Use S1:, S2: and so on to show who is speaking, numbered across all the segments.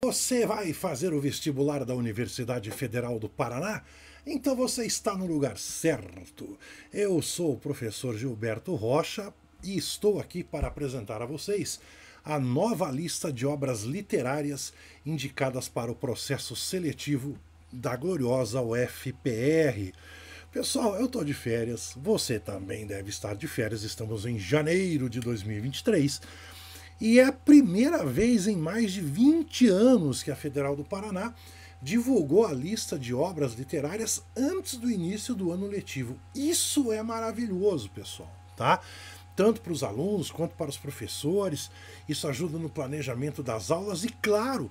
S1: Você vai fazer o vestibular da Universidade Federal do Paraná? Então você está no lugar certo. Eu sou o professor Gilberto Rocha e estou aqui para apresentar a vocês a nova lista de obras literárias indicadas para o processo seletivo da gloriosa UFPR. Pessoal, eu estou de férias, você também deve estar de férias, estamos em janeiro de 2023. E é a primeira vez em mais de 20 anos que a Federal do Paraná divulgou a lista de obras literárias antes do início do ano letivo. Isso é maravilhoso, pessoal, tá? Tanto para os alunos quanto para os professores. Isso ajuda no planejamento das aulas e, claro,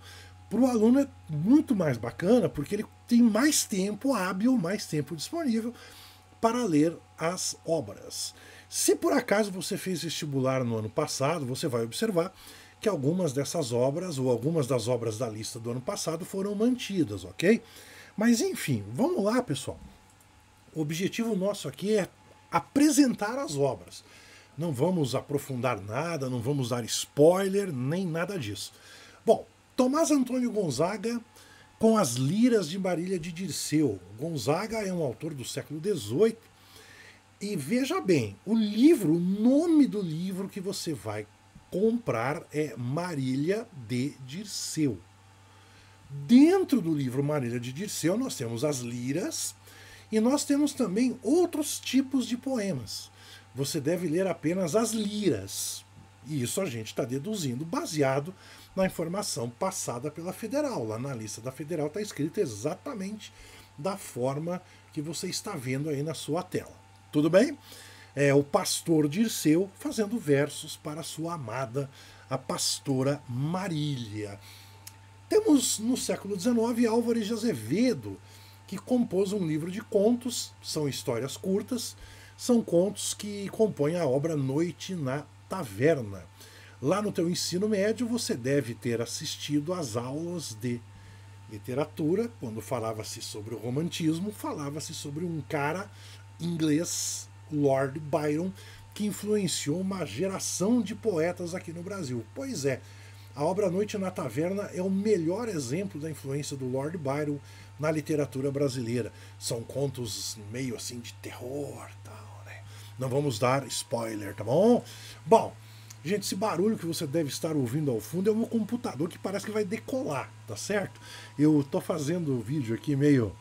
S1: para o aluno é muito mais bacana porque ele tem mais tempo hábil, mais tempo disponível para ler as obras. Se por acaso você fez vestibular no ano passado, você vai observar que algumas dessas obras, ou algumas das obras da lista do ano passado, foram mantidas, ok? Mas enfim, vamos lá, pessoal. O objetivo nosso aqui é apresentar as obras. Não vamos aprofundar nada, não vamos dar spoiler, nem nada disso. Bom, Tomás Antônio Gonzaga com As Liras de Marília de Dirceu. Gonzaga é um autor do século XVIII. E veja bem, o nome do livro que você vai comprar é Marília de Dirceu. Dentro do livro Marília de Dirceu nós temos as liras e nós temos também outros tipos de poemas. Você deve ler apenas as liras. E isso a gente está deduzindo baseado na informação passada pela Federal. Lá na lista da Federal está escrito exatamente da forma que você está vendo aí na sua tela. Tudo bem? É o pastor Dirceu fazendo versos para sua amada, a pastora Marília. Temos no século XIX Álvares de Azevedo, que compôs um livro de contos, são histórias curtas, são contos que compõem a obra Noite na Taverna. Lá no teu ensino médio você deve ter assistido às aulas de literatura, quando falava-se sobre o romantismo, falava-se sobre um cara inglês, Lord Byron, que influenciou uma geração de poetas aqui no Brasil. Pois é, a obra Noite na Taverna é o melhor exemplo da influência do Lord Byron na literatura brasileira. São contos meio assim de terror, tal, né? Não vamos dar spoiler, tá bom? Bom, gente, esse barulho que você deve estar ouvindo ao fundo é o meu computador que parece que vai decolar, tá certo? Eu tô fazendo o vídeo aqui meio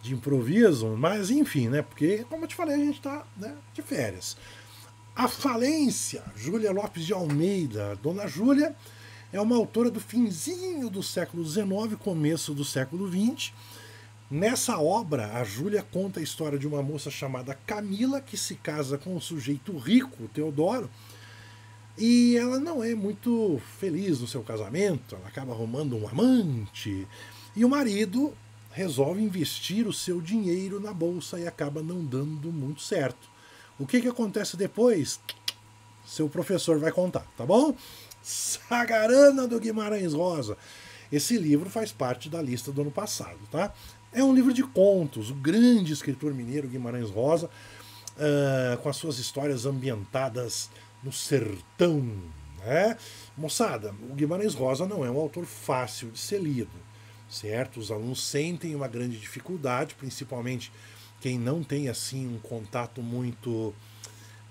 S1: de improviso, mas enfim, né? Porque, como eu te falei, a gente está, né, de férias. A Falência, Júlia Lopes de Almeida. Dona Júlia é uma autora do finzinho do século XIX, começo do século XX. Nessa obra, a Júlia conta a história de uma moça chamada Camila, que se casa com um sujeito rico, Teodoro, e ela não é muito feliz no seu casamento, ela acaba arrumando um amante, e o marido resolve investir o seu dinheiro na bolsa e acaba não dando muito certo. O que acontece depois? Seu professor vai contar, tá bom? Sagarana do Guimarães Rosa. Esse livro faz parte da lista do ano passado, tá? É um livro de contos. O grande escritor mineiro Guimarães Rosa, com as suas histórias ambientadas no sertão, né? Moçada, o Guimarães Rosa não é um autor fácil de ser lido, certo? Os alunos sentem uma grande dificuldade, principalmente quem não tem assim um contato muito,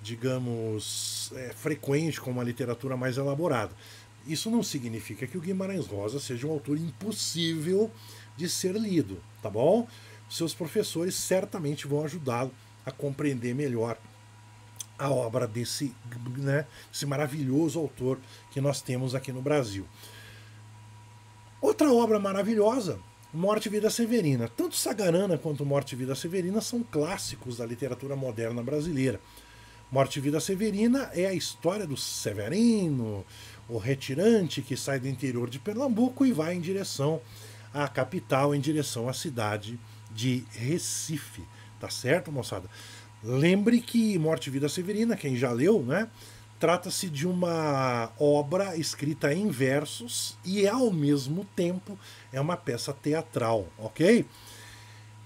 S1: digamos, frequente com uma literatura mais elaborada. Isso não significa que o Guimarães Rosa seja um autor impossível de ser lido, tá bom? Seus professores certamente vão ajudá-lo a compreender melhor a obra desse, né, esse maravilhoso autor que nós temos aqui no Brasil. Outra obra maravilhosa, Morte e Vida Severina. Tanto Sagarana quanto Morte e Vida Severina são clássicos da literatura moderna brasileira. Morte e Vida Severina é a história do Severino, o retirante que sai do interior de Pernambuco e vai em direção à capital, em direção à cidade de Recife. Tá certo, moçada? Lembre que Morte e Vida Severina, quem já leu, né? Trata-se de uma obra escrita em versos e, ao mesmo tempo, é uma peça teatral, ok?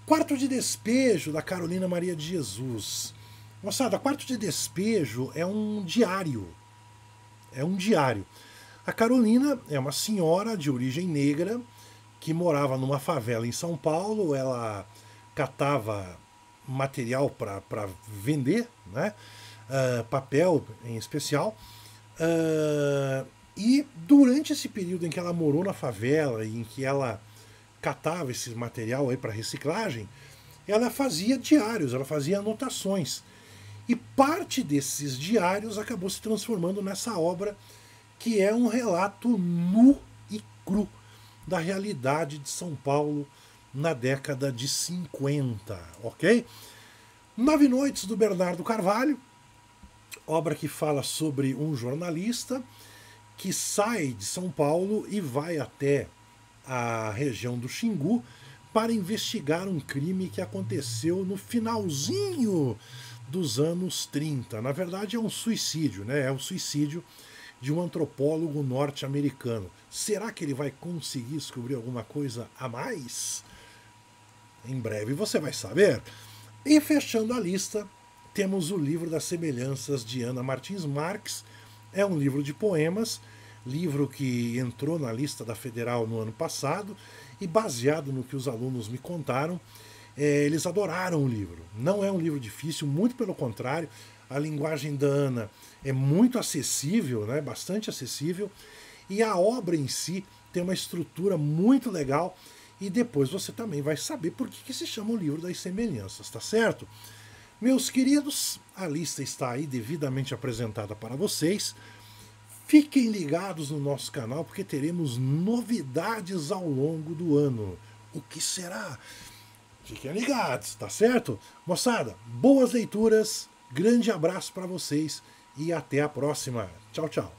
S1: Quarto de Despejo, da Carolina Maria de Jesus. Moçada, Quarto de Despejo é um diário. É um diário. A Carolina é uma senhora de origem negra que morava numa favela em São Paulo. Ela catava material para vender, né? Papel em especial. E durante esse período em que ela morou na favela e em que ela catava esse material aí para reciclagem, ela fazia diários, ela fazia anotações. E parte desses diários acabou se transformando nessa obra, que é um relato nu e cru da realidade de São Paulo na década de 50, ok? Nove Noites, do Bernardo Carvalho, obra que fala sobre um jornalista que sai de São Paulo e vai até a região do Xingu para investigar um crime que aconteceu no finalzinho dos anos 30. Na verdade é um suicídio, né? É o suicídio de um antropólogo norte-americano. Será que ele vai conseguir descobrir alguma coisa a mais? Em breve você vai saber. E fechando a lista, temos o Livro das Semelhanças, de Ana Martins Marques. É um livro de poemas, livro que entrou na lista da Federal no ano passado, e baseado no que os alunos me contaram, eles adoraram o livro. Não é um livro difícil, muito pelo contrário, a linguagem da Ana é muito acessível, né, bastante acessível, e a obra em si tem uma estrutura muito legal, e depois você também vai saber por que se chama o Livro das Semelhanças, tá certo? Meus queridos, a lista está aí devidamente apresentada para vocês. Fiquem ligados no nosso canal, porque teremos novidades ao longo do ano. O que será? Fiquem ligados, tá certo? Moçada, boas leituras, grande abraço para vocês e até a próxima. Tchau, tchau.